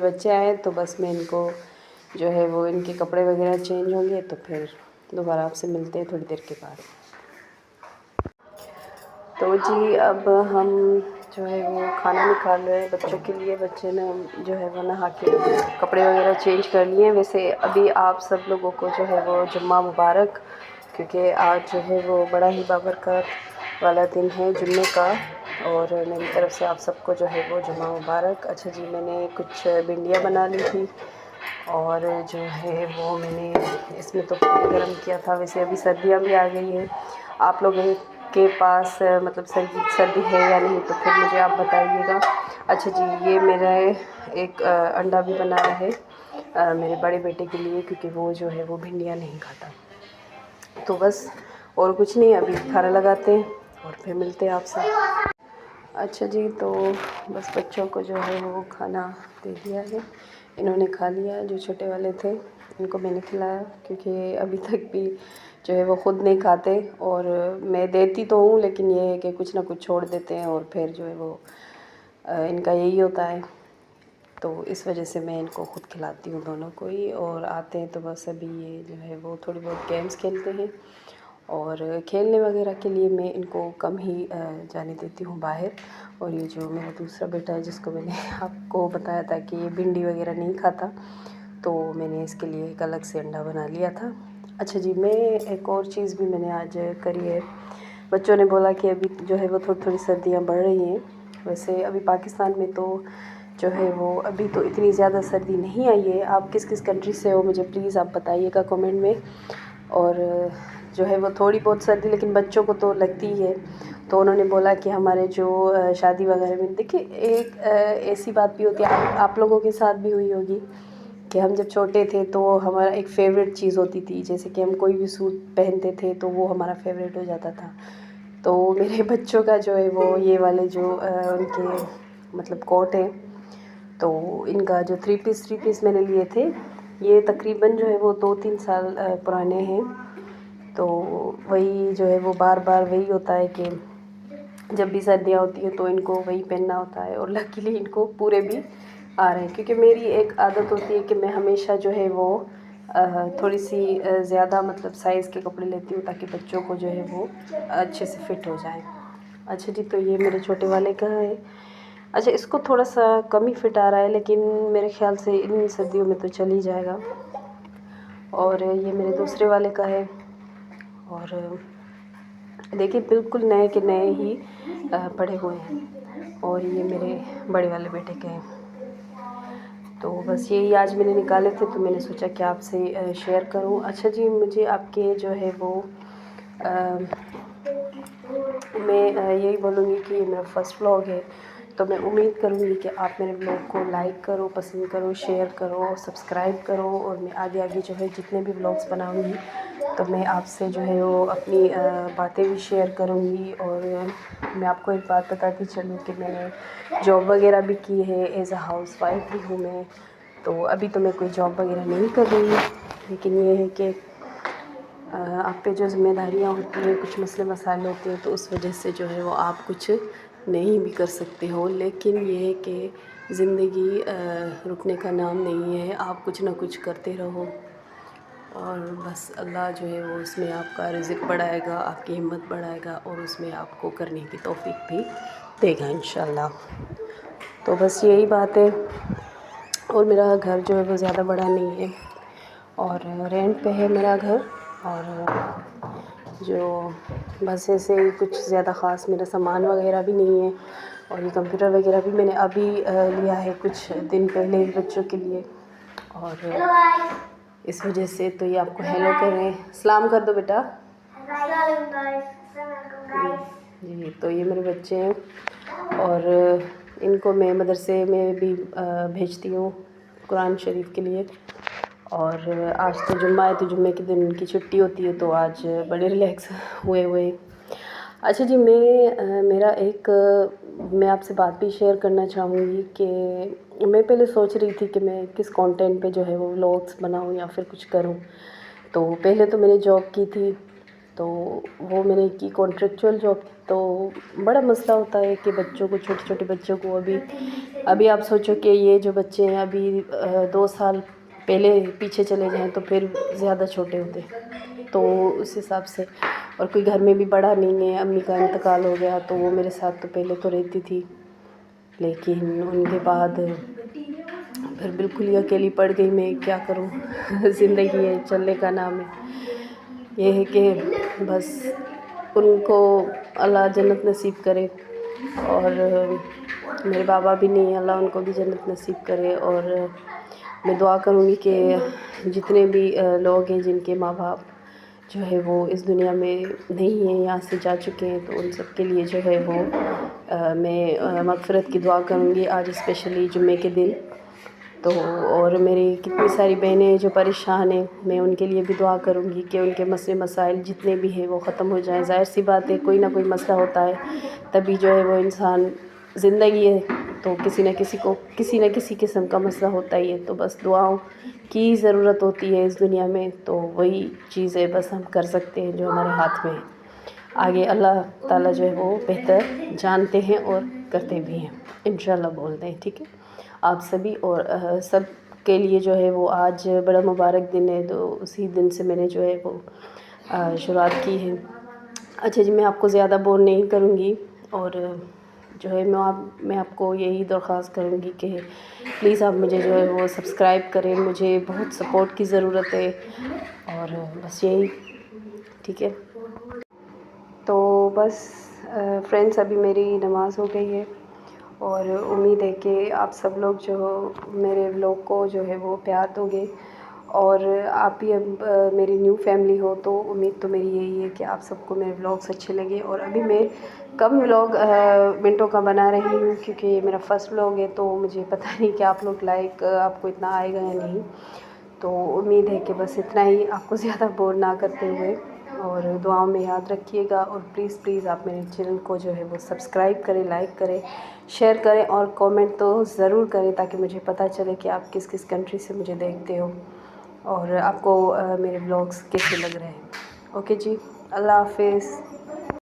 बच्चे आए तो बस मैं इनको जो है वो इनके कपड़े वगैरह चेंज होंगे तो फिर दोबारा आपसे मिलते हैं थोड़ी देर के बाद। तो जी अब हम जो है वो खाना निकाल रहे हैं बच्चों के लिए। बच्चे ने जो है वो नहा के कपड़े वगैरह चेंज कर लिए। वैसे अभी आप सब लोगों को जो है वो जुम्मा मुबारक, क्योंकि आज जो है वो बड़ा ही बाबरकत वाला दिन है जुम्मे का। और मेरी तरफ़ से आप सबको जो है वो जुम्मा मुबारक। अच्छा जी, मैंने कुछ भिंडियाँ बना ली थी और जो है वो मैंने इसमें तो पानी गर्म किया था। वैसे अभी सर्दियाँ भी आ गई हैं, आप लोगों के पास मतलब सर्दी है या नहीं तो फिर मुझे आप बताइएगा। अच्छा जी, ये मेरा एक अंडा भी बनाया है मेरे बड़े बेटे के लिए, क्योंकि वो जो है वो भिंडियाँ नहीं खाता। तो बस और कुछ नहीं, अभी खाना लगाते हैं और फिर मिलते हैं आपसे। अच्छा जी, तो बस बच्चों को जो है वो खाना दे दिया है, इन्होंने खा लिया। जो छोटे वाले थे इनको मैंने खिलाया, क्योंकि अभी तक भी जो है वो ख़ुद नहीं खाते। और मैं देती तो हूँ लेकिन ये है कि कुछ ना कुछ छोड़ देते हैं और फिर जो है वो इनका यही होता है। तो इस वजह से मैं इनको ख़ुद खिलाती हूँ दोनों को ही। और आते हैं तो बस अभी ये जो है वो थोड़ी बहुत गेम्स खेलते हैं और खेलने वगैरह के लिए मैं इनको कम ही जाने देती हूँ बाहर। और ये जो मेरा दूसरा बेटा है जिसको मैंने आपको बताया था कि ये भिंडी वगैरह नहीं खाता, तो मैंने इसके लिए एक अलग से अंडा बना लिया था। अच्छा जी, मैं एक और चीज़ भी मैंने आज करी है। बच्चों ने बोला कि अभी जो है वो थोड़ी थोड़ी सर्दियाँ बढ़ रही हैं। वैसे अभी पाकिस्तान में तो जो है वो अभी तो इतनी ज़्यादा सर्दी नहीं आई है। आप किस किस कंट्री से हो मुझे प्लीज़ आप बताइएगा कमेंट में। और जो है वो थोड़ी बहुत सर्दी लेकिन बच्चों को तो लगती ही है। तो उन्होंने बोला कि हमारे जो शादी वगैरह में देखिए एक ऐसी बात भी होती है, आप लोगों के साथ भी हुई होगी कि हम जब छोटे थे तो हमारा एक फ़ेवरेट चीज़ होती थी, जैसे कि हम कोई भी सूट पहनते थे तो वो हमारा फेवरेट हो जाता था। तो मेरे बच्चों का जो है वो ये वाले जो उनके मतलब कोट है, तो इनका जो थ्री पीस मैंने लिए थे, ये तकरीबन जो है वो 2-3 साल पुराने हैं। तो वही जो है वो बार बार वही होता है कि जब भी सर्दियाँ होती हैं तो इनको वही पहनना होता है। और लकीली इनको पूरे भी आ रहे हैं, क्योंकि मेरी एक आदत होती है कि मैं हमेशा जो है वो थोड़ी सी ज़्यादा मतलब साइज़ के कपड़े लेती हूँ ताकि बच्चों को जो है वो अच्छे से फिट हो जाए। अच्छा जी, तो ये मेरे छोटे वाले का है। अच्छा, इसको थोड़ा सा कम ही फिट आ रहा है लेकिन मेरे ख़्याल से इन सर्दियों में तो चल ही जाएगा। और ये मेरे दूसरे वाले का है। और देखिए बिल्कुल नए के नए ही पड़े हुए हैं। और ये मेरे बड़े वाले बेटे के हैं। तो बस यही आज मैंने निकाले थे तो मैंने सोचा कि आपसे शेयर करूं। अच्छा जी, मुझे आपके जो है वो मैं यही बोलूँगी कि ये मेरा फर्स्ट व्लॉग है, तो मैं उम्मीद करूँगी कि आप मेरे व्लॉग को लाइक करो, पसंद करो, शेयर करो, सब्सक्राइब करो। और मैं आगे आगे जो है जितने भी व्लॉग्स बनाऊँगी तो मैं आपसे जो है वो अपनी बातें भी शेयर करूँगी। और मैं आपको एक बात बताती चलूँ कि मैंने जॉब वगैरह भी की है, एज़ अ हाउस वाइफ भी हूँ मैं। तो अभी तो मैं कोई जॉब वगैरह नहीं कर रही हूँ, लेकिन ये है कि आप पे जो ज़िम्मेदारियाँ होती हैं, कुछ मसले मसाइल होते हैं, तो उस वजह से जो है वो आप कुछ नहीं भी कर सकते हो। लेकिन ये है कि ज़िंदगी रुकने का नाम नहीं है, आप कुछ ना कुछ करते रहो और बस अल्लाह जो है वो उसमें आपका रिज़्क़ बढ़ाएगा, आपकी हिम्मत बढ़ाएगा और उसमें आपको करने की तौफ़ीक भी देगा इंशाल्लाह। तो बस यही बात है। और मेरा घर जो है वो ज़्यादा बड़ा नहीं है और रेंट पे है मेरा घर। और जो बस ऐसे ही कुछ ज़्यादा ख़ास मेरा सामान वगैरह भी नहीं है। और ये कंप्यूटर वगैरह भी मैंने अभी लिया है कुछ दिन पहले ही बच्चों के लिए। और इस वजह से तो ये आपको हेलो कर रहे हैं। सलाम कर दो बेटा। जी, तो ये मेरे बच्चे हैं और इनको मैं मदरसे में भी भेजती हूँ कुरान शरीफ के लिए। और आज तो जुम्मा है तो जुम्मे के दिन उनकी छुट्टी होती है, तो आज बड़े रिलैक्स हुए। अच्छा जी, मेरा एक मैं आपसे बात भी शेयर करना चाहूँगी कि मैं पहले सोच रही थी कि मैं किस कंटेंट पे जो है वो व्लॉग्स बनाऊँ या फिर कुछ करूँ। तो पहले तो मैंने जॉब की थी तो वो मैंने की कॉन्ट्रेक्चुअल जॉब। तो बड़ा मसला होता है कि बच्चों को, छोटे छोटे बच्चों को अभी आप सोचो कि ये जो बच्चे हैं अभी 2 साल पहले पीछे चले जाएं तो फिर ज़्यादा छोटे होते, तो उस हिसाब से। और कोई घर में भी बड़ा नहीं है, अम्मी का इंतकाल हो गया तो वो मेरे साथ तो पहले तो रहती थी, लेकिन उनके बाद फिर बिल्कुल ही अकेली पड़ गई मैं। क्या करूं ज़िंदगी है, चलने का नाम है। ये है कि बस उनको अल्लाह जन्नत नसीब करे, और मेरे बाबा भी नहीं, अल्लाह उनको भी जन्नत नसीब करे। और मैं दुआ करूँगी कि जितने भी लोग हैं जिनके माँ बाप जो है वो इस दुनिया में नहीं है, यहाँ से जा चुके हैं, तो उन सब के लिए जो है वो मैं मग़फ़िरत की दुआ करूँगी आज स्पेशली जुम्मे के दिन। तो और मेरी कितनी सारी बहनें जो परेशान हैं, मैं उनके लिए भी दुआ करूँगी कि उनके मसले मसाइल जितने भी हैं वो ख़त्म हो जाएं। ज़ाहिर सी बात है, कोई ना कोई मसला होता है तभी जो है वो इंसान, ज़िंदगी है तो किसी न किसी किस्म का मसला होता ही है। तो बस दुआओं की ज़रूरत होती है इस दुनिया में, तो वही चीज़ें बस हम कर सकते हैं जो हमारे हाथ में है। आगे अल्लाह ताला जो है वो बेहतर जानते हैं और करते भी हैं, इंशाल्लाह बोलते हैं। ठीक है, आप सभी और सब के लिए जो है वो आज बड़ा मुबारक दिन है, तो उसी दिन से मैंने जो है वो शुरुआत की है। अच्छा जी, मैं आपको ज़्यादा बोर नहीं करूँगी, और जो है मैं आपको यही दरख्वास्त करूँगी कि प्लीज़ आप मुझे जो है वो सब्सक्राइब करें, मुझे बहुत सपोर्ट की ज़रूरत है। और बस यही, ठीक है। तो बस फ्रेंड्स, अभी मेरी नमाज़ हो गई है, और उम्मीद है कि आप सब लोग जो मेरे व्लॉग को जो है वो प्यार दोगे, और आप भी अब मेरी न्यू फैमिली हो, तो उम्मीद तो मेरी यही है कि आप सबको मेरे व्लॉग्स अच्छे लगे। और अभी मैं कम व्लॉग मिनटों का बना रही हूँ, क्योंकि ये मेरा फ़र्स्ट व्लॉग है, तो मुझे पता नहीं कि आप लोग लाइक आपको इतना आएगा या नहीं। तो उम्मीद है कि बस इतना ही, आपको ज़्यादा बोर ना करते हुए। और दुआओं में याद रखिएगा, और प्लीज़ आप मेरे चैनल को जो है वो सब्सक्राइब करें, लाइक करें, शेयर करें, और कमेंट तो ज़रूर करें, ताकि मुझे पता चले कि आप किस किस कंट्री से मुझे देखते हो, और आपको मेरे ब्लॉग्स कैसे लग रहे हैं। ओके जी, अल्लाह हाफ़िज़।